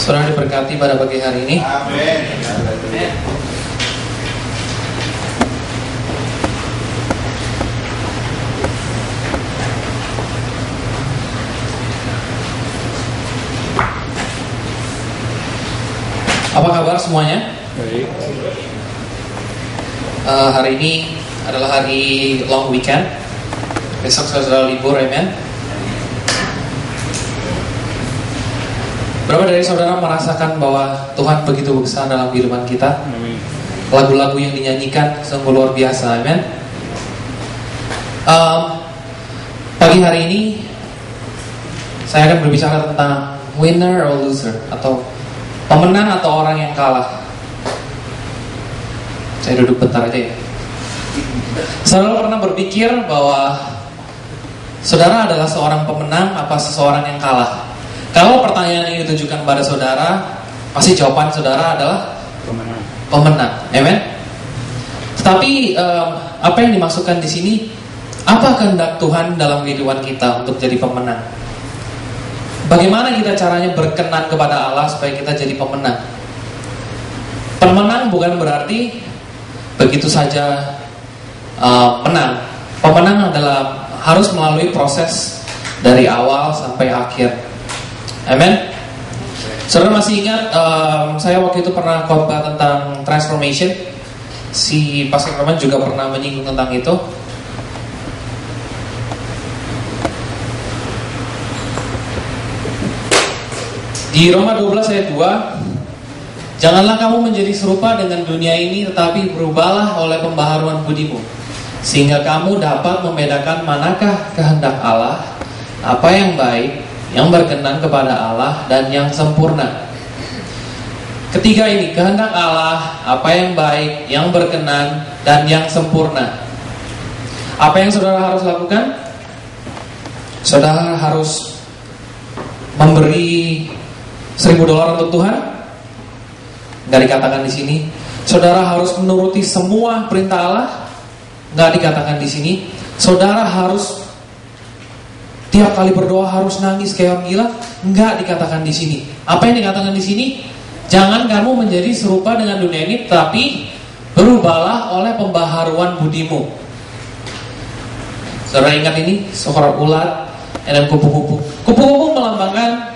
Saudara diberkati pada pagi hari ini. Amin. Apa kabar semuanya? Baik. Hari ini adalah hari long weekend. Besok saudara libur, amen. Berapa dari saudara merasakan bahwa Tuhan begitu besar dalam kehidupan kita? Amin. Lagu-lagu yang dinyanyikan sungguh luar biasa, amen. Pagi hari ini saya akan berbicara tentang winner or loser, atau pemenang atau orang yang kalah. Saya duduk bentar aja ya. Saudara pernah berpikir bahwa saudara adalah seorang pemenang apa seseorang yang kalah? Kalau pertanyaan ini ditujukan pada saudara, pasti jawaban saudara adalah pemenang. Amen. Tetapi apa yang dimaksudkan di sini? Apa kehendak Tuhan dalam kehidupan kita untuk jadi pemenang? Bagaimana kita caranya berkenan kepada Allah supaya kita jadi pemenang? Pemenang bukan berarti begitu saja menang. Pemenang adalah harus melalui proses dari awal sampai akhir. Amen. Saudara masih ingat saya waktu itu pernah khotbah tentang transformation. Si Pastor Roman juga pernah menyinggung tentang itu. Di Roma 12 ayat 2, janganlah kamu menjadi serupa dengan dunia ini, tetapi berubahlah oleh pembaharuan budimu, sehingga kamu dapat membedakan manakah kehendak Allah, apa yang baik, yang berkenan kepada Allah, dan yang sempurna. Ketiga ini, kehendak Allah, apa yang baik, yang berkenan, dan yang sempurna. Apa yang saudara harus lakukan? Saudara harus memberi $1.000 untuk Tuhan. Nggak dikatakan di sini. Saudara harus menuruti semua perintah Allah. Nggak dikatakan di sini. Saudara harus tiap kali berdoa harus nangis kayak orang gila. Nggak dikatakan di sini. Apa yang dikatakan di sini? Jangan kamu menjadi serupa dengan dunia ini, tapi berubahlah oleh pembaharuan budimu. Saudara ingat ini? Seorang ulat dan kupu-kupu. Kupu-kupu melambangkan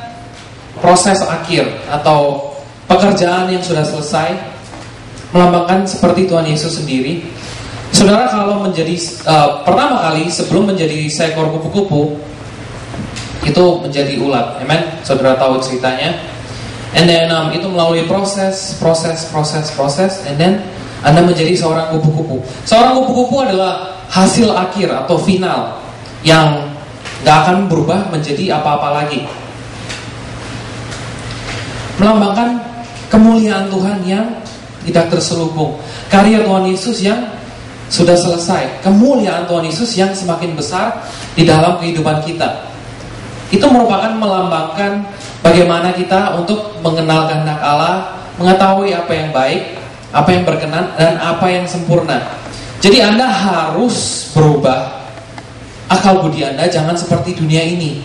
proses akhir atau pekerjaan yang sudah selesai, melambangkan seperti Tuhan Yesus sendiri. Saudara kalau menjadi pertama kali sebelum menjadi seekor kupu-kupu itu menjadi ulat, amen. Saudara tahu ceritanya. And then itu melalui proses, and then Anda menjadi seorang kupu-kupu. Seorang kupu-kupu adalah hasil akhir atau final yang gak akan berubah menjadi apa-apa lagi. Melambangkan kemuliaan Tuhan yang tidak terselubung, karya Tuhan Yesus yang sudah selesai, kemuliaan Tuhan Yesus yang semakin besar di dalam kehidupan kita. Itu merupakan melambangkan bagaimana kita untuk mengenal kehendak Allah, mengetahui apa yang baik, apa yang berkenan, dan apa yang sempurna. Jadi Anda harus berubah akal budi Anda, jangan seperti dunia ini.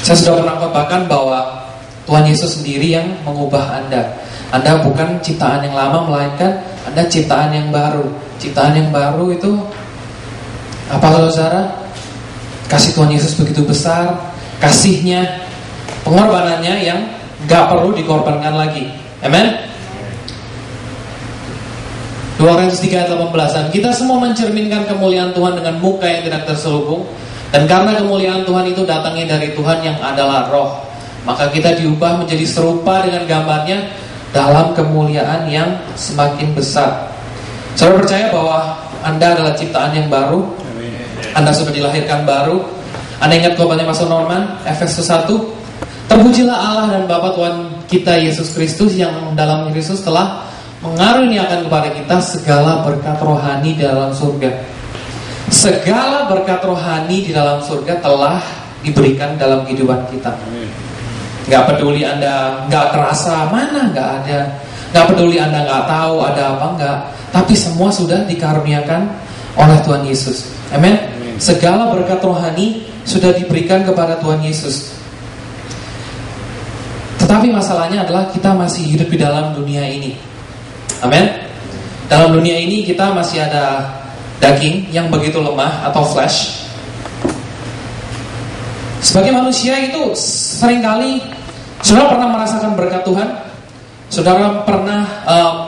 Saya sudah pernah katakan bahwa Tuhan Yesus sendiri yang mengubah Anda. Anda bukan ciptaan yang lama, melainkan Anda ciptaan yang baru. Ciptaan yang baru itu apa, saudara? Kasih Tuhan Yesus begitu besar, kasihnya, pengorbanannya yang gak perlu dikorbankan lagi. Amen. 2 Korintus 3 ayat 18. Kita semua mencerminkan kemuliaan Tuhan dengan muka yang tidak terselubung, dan karena kemuliaan Tuhan itu datangnya dari Tuhan yang adalah Roh, maka kita diubah menjadi serupa dengan gambarnya dalam kemuliaan yang semakin besar. Saudara percaya bahwa Anda adalah ciptaan yang baru? Anda sudah dilahirkan baru. Anda ingat khotbahnya Pastor Norman, Efesus 1. Terpujilah Allah dan Bapa Tuhan kita Yesus Kristus, yang dalam Kristus telah mengaruniakan kepada kita segala berkat rohani di dalam surga. Segala berkat rohani di dalam surga telah diberikan dalam kehidupan kita. Gak peduli Anda gak kerasa mana, gak ada. Gak peduli Anda gak tahu ada apa enggak, tapi semua sudah dikaruniakan oleh Tuhan Yesus. Amen. Segala berkat rohani sudah diberikan kepada Tuhan Yesus. Tetapi masalahnya adalah kita masih hidup di dalam dunia ini. Amin. Dalam dunia ini kita masih ada daging yang begitu lemah atau flesh. Sebagai manusia itu seringkali saudara pernah merasakan berkat Tuhan. Saudara pernah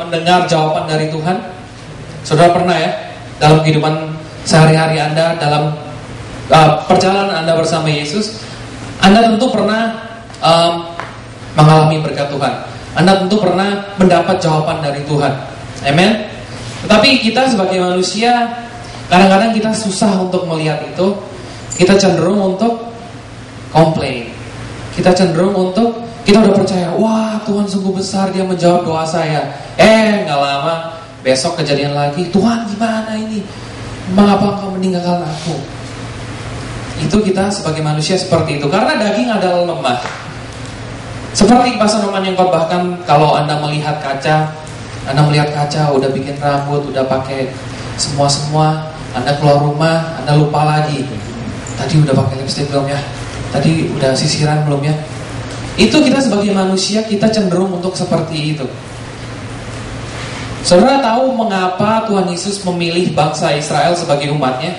mendengar jawaban dari Tuhan. Saudara pernah ya, dalam kehidupan sehari-hari Anda, dalam perjalanan Anda bersama Yesus, Anda tentu pernah mengalami berkat Tuhan. Anda tentu pernah mendapat jawaban dari Tuhan. Amen. Tetapi kita sebagai manusia, kadang-kadang kita susah untuk melihat itu. Kita cenderung untuk komplain. Kita cenderung untuk, kita udah percaya, wah Tuhan sungguh besar, Dia menjawab doa saya. Gak lama, besok kejadian lagi, Tuhan gimana ini? Mengapa Engkau meninggalkan aku? Itu kita sebagai manusia seperti itu. Karena daging adalah lemah. Seperti Pastor Roman yang khotbahkan, kalau Anda melihat kaca, udah bikin rambut, udah pakai semua, Anda keluar rumah, Anda lupa lagi. Tadi udah pakai lipstick belum ya? Tadi udah sisiran belum ya? Itu kita sebagai manusia, kita cenderung untuk seperti itu. Saudara tahu mengapa Tuhan Yesus memilih bangsa Israel sebagai umatnya?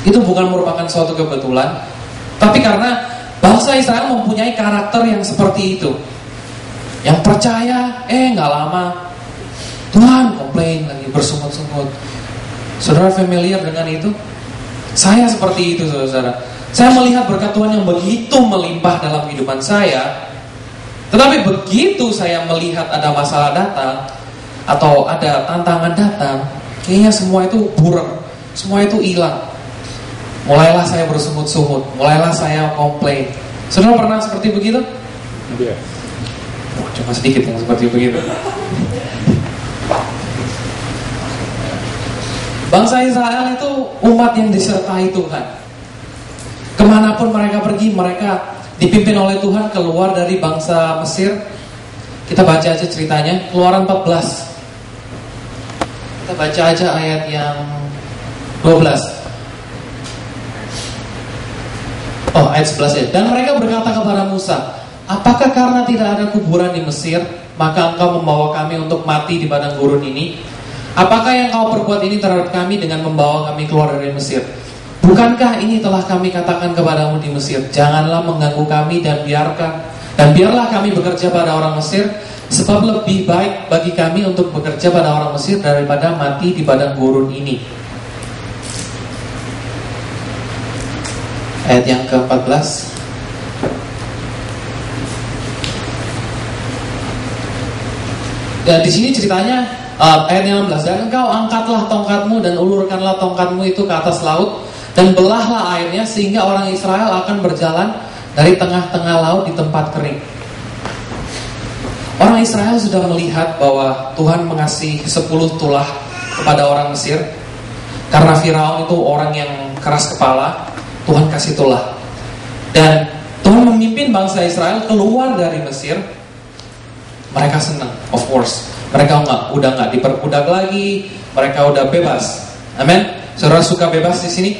Itu bukan merupakan suatu kebetulan, tapi karena bangsa Israel mempunyai karakter yang seperti itu. Yang percaya, gak lama Tuhan komplain lagi, bersungut-sungut. Saudara familiar dengan itu? Saya seperti itu, saudara. Saya melihat berkat Tuhan yang begitu melimpah dalam kehidupan saya. Tetapi begitu saya melihat ada masalah datang, atau ada tantangan datang, kayaknya semua itu burem, semua itu hilang. Mulailah saya bersungut-sungut, mulailah saya komplain. Saudara pernah seperti begitu? Iya. Cuma sedikit yang seperti begitu. Bangsa Israel itu umat yang disertai Tuhan. Kemanapun mereka pergi, mereka dipimpin oleh Tuhan keluar dari bangsa Mesir. Kita baca aja ceritanya, Keluaran 14. Kita baca aja ayat yang 12. Ayat 11 ya. Dan mereka berkata kepada Musa, apakah karena tidak ada kuburan di Mesir, maka engkau membawa kami untuk mati di padang gurun ini? Apakah yang kau perbuat ini terhadap kami dengan membawa kami keluar dari Mesir? Bukankah ini telah kami katakan kepadamu di Mesir, janganlah mengganggu kami dan biarlah kami bekerja pada orang Mesir, sebab lebih baik bagi kami untuk bekerja pada orang Mesir daripada mati di padang gurun ini. Ayat yang ke-14. Dan di sini ceritanya ayat yang 16. Dan engkau angkatlah tongkatmu dan ulurkanlah tongkatmu itu ke atas laut, dan belahlah airnya sehingga orang Israel akan berjalan dari tengah-tengah laut di tempat kering. Orang Israel sudah melihat bahwa Tuhan mengasihi 10 tulah kepada orang Mesir. Karena Firaun itu orang yang keras kepala, Tuhan kasih tulah. Dan Tuhan memimpin bangsa Israel keluar dari Mesir. Mereka senang, of course. Mereka udah nggak diperbudak lagi, mereka udah bebas. Amin. Saudara suka bebas di sini?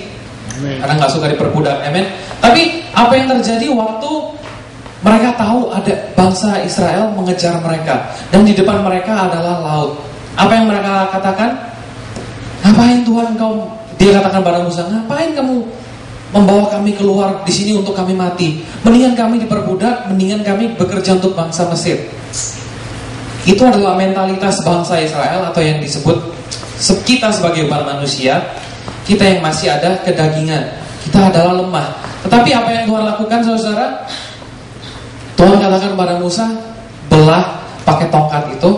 Amen. Karena nggak suka diperbudak. Amin. Tapi apa yang terjadi waktu mereka tahu ada bangsa Israel mengejar mereka, dan di depan mereka adalah laut. Apa yang mereka katakan? Ngapain Tuhan kau? Dia katakan pada Musa, ngapain kamu membawa kami keluar di sini untuk kami mati? Mendingan kami diperbudak, mendingan kami bekerja untuk bangsa Mesir. Itu adalah mentalitas bangsa Israel, atau yang disebut kita sebagai umat manusia, kita yang masih ada kedagingan, kita adalah lemah. Tetapi apa yang Tuhan lakukan, saudara? Tuhan katakan kepada Musa, belah pakai tongkat itu,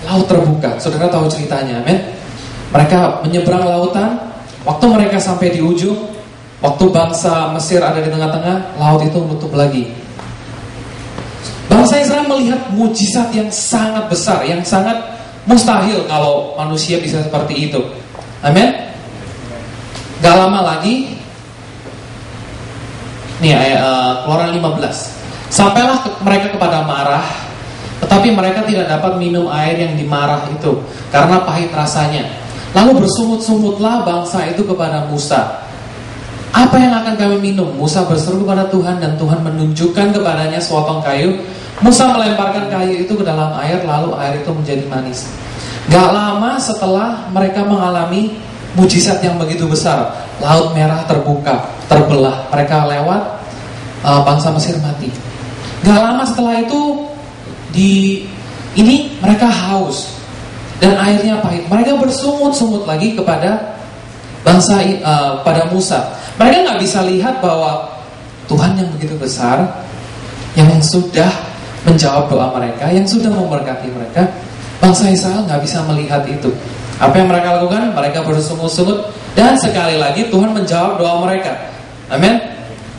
laut terbuka. Saudara tahu ceritanya, amin? Mereka menyeberang lautan. Waktu mereka sampai di ujung, waktu bangsa Mesir ada di tengah-tengah, laut itu menutup lagi. Bangsa Israel melihat mujizat yang sangat besar, yang sangat mustahil kalau manusia bisa seperti itu. Amin. Gak lama lagi, nih Keluaran 15. Sampailah mereka kepada Marah, tetapi mereka tidak dapat minum air yang di Marah itu, karena pahit rasanya. Lalu bersungut-sungutlah bangsa itu kepada Musa. Apa yang akan kami minum? Musa berseru kepada Tuhan dan Tuhan menunjukkan kepadanya sepotong kayu. Musa melemparkan kayu itu ke dalam air, lalu air itu menjadi manis. Gak lama setelah mereka mengalami mujizat yang begitu besar, Laut Merah terbuka, terbelah, mereka lewat, bangsa Mesir mati. Gak lama setelah itu mereka haus dan airnya pahit. Mereka bersungut-sungut lagi kepada pada Musa. Mereka nggak bisa lihat bahwa Tuhan yang begitu besar, yang sudah menjawab doa mereka, yang sudah memberkati mereka. Bangsa Israel nggak bisa melihat itu. Apa yang mereka lakukan? Mereka bersungut-sungut dan sekali lagi Tuhan menjawab doa mereka. Amin.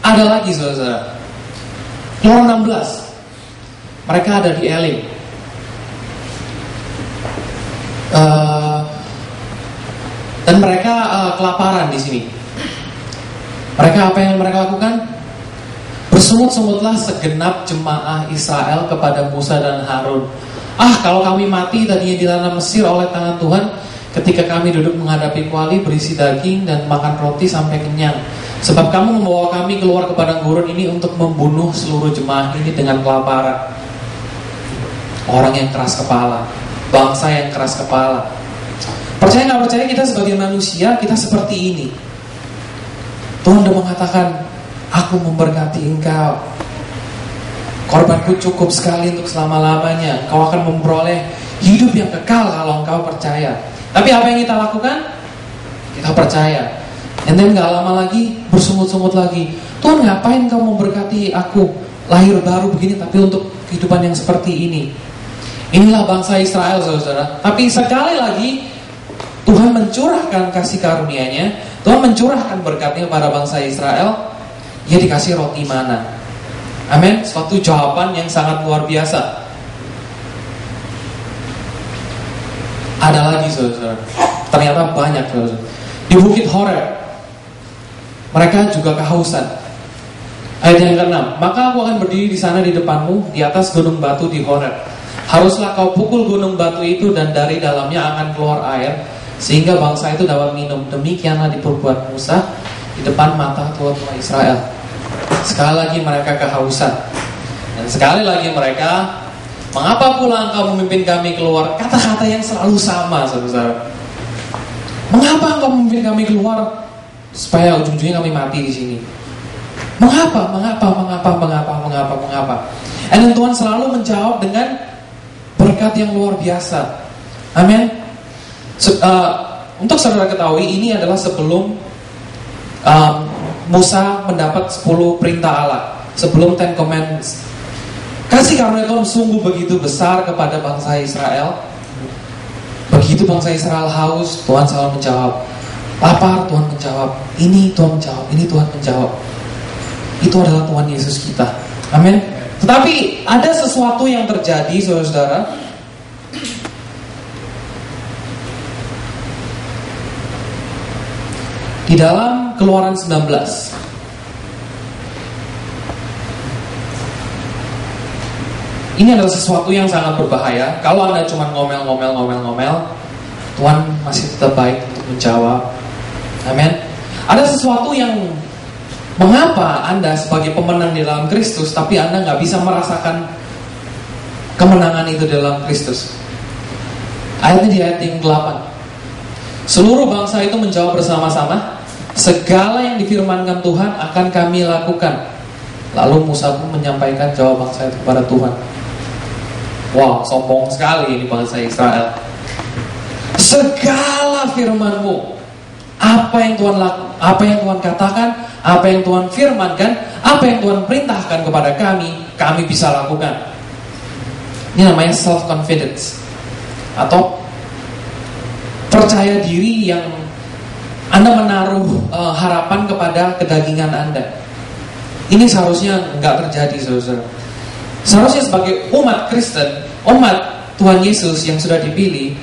Ada lagi saudara. Keluaran 16. Mereka ada di Elim. Dan mereka kelaparan di sini. Mereka apa yang mereka lakukan? Bersungut-sungutlah segenap jemaah Israel kepada Musa dan Harun. Kalau kami mati tadinya di tanah Mesir oleh tangan Tuhan, ketika kami duduk menghadapi kuali berisi daging dan makan roti sampai kenyang. Sebab kamu membawa kami keluar ke padang gurun ini untuk membunuh seluruh jemaah ini dengan kelaparan. Orang yang keras kepala, bangsa yang keras kepala. Percaya nggak percaya, kita sebagai manusia kita seperti ini. Tuhan sudah mengatakan, aku memberkati engkau, korbanku cukup sekali untuk selama-lamanya, kau akan memperoleh hidup yang kekal kalau engkau percaya. Tapi apa yang kita lakukan? Kita percaya. And then gak lama lagi bersungut-sungut lagi, Tuhan ngapain kau memberkati aku lahir baru begini tapi untuk kehidupan yang seperti ini? Inilah bangsa Israel saudara. Tapi sekali lagi Tuhan mencurahkan kasih karunia-Nya, Tuhan mencurahkan berkatnya pada bangsa Israel. Dia dikasih roti mana. Amin. Suatu jawaban yang sangat luar biasa. Ada lagi saudara. Ternyata banyak saudara. Di Bukit Horeb mereka juga kehausan. Ayat yang ke-6. Maka aku akan berdiri di sana di depanmu, di atas gunung batu di Horeb. Haruslah kau pukul gunung batu itu dan dari dalamnya akan keluar air, sehingga bangsa itu dapat minum. Demikianlah diperbuat Musa di depan mata tua-tua Israel. Sekali lagi mereka kehausan. Dan sekali lagi mereka, mengapa pula engkau memimpin kami keluar? Kata-kata yang selalu sama saudara. Mengapa engkau memimpin kami keluar? Supaya ujung-ujungnya kami mati di sini. Mengapa? Dan Tuhan selalu menjawab dengan berkat yang luar biasa. Amin. Untuk saudara ketahui, ini adalah sebelum Musa mendapat 10 perintah Allah, sebelum 10 Commandments. Kasih karunia Tuhan sungguh begitu besar kepada bangsa Israel. Begitu bangsa Israel haus, Tuhan selalu menjawab. Lapar, Tuhan menjawab. Ini Tuhan menjawab. Ini Tuhan menjawab. Itu adalah Tuhan Yesus kita. Amin. Tetapi ada sesuatu yang terjadi saudara. Di dalam Keluaran 19. Ini adalah sesuatu yang sangat berbahaya. Kalau Anda cuma ngomel, Tuhan masih tetap baik untuk menjawab. Amin. Ada sesuatu yang mengapa Anda sebagai pemenang di dalam Kristus, tapi Anda gak bisa merasakan kemenangan itu dalam Kristus. Ayatnya di ayat yang 8. Seluruh bangsa itu menjawab bersama-sama, segala yang difirmankan Tuhan akan kami lakukan. Lalu Musa pun menyampaikan jawab bangsa itu kepada Tuhan. Wow, sombong sekali ini bangsa Israel. Segala firman-Mu, apa yang Tuhan katakan, apa yang Tuhan firmankan, apa yang Tuhan perintahkan kepada kami bisa lakukan. Ini namanya self-confidence, atau percaya diri yang Anda menaruh harapan kepada kedagingan Anda. Ini seharusnya nggak terjadi saudara. Seharusnya sebagai umat Kristen, umat Tuhan Yesus yang sudah dipilih,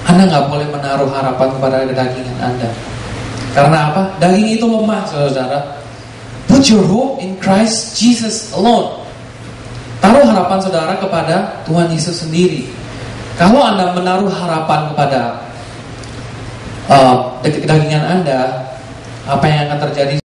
Anda nggak boleh menaruh harapan kepada kedagingan Anda. Karena apa? Daging itu lemah saudara. Put your hope in Christ Jesus alone. Taruh harapan saudara kepada Tuhan Yesus sendiri. Kalau Anda menaruh harapan kepada kedagingan Anda, apa yang akan terjadi?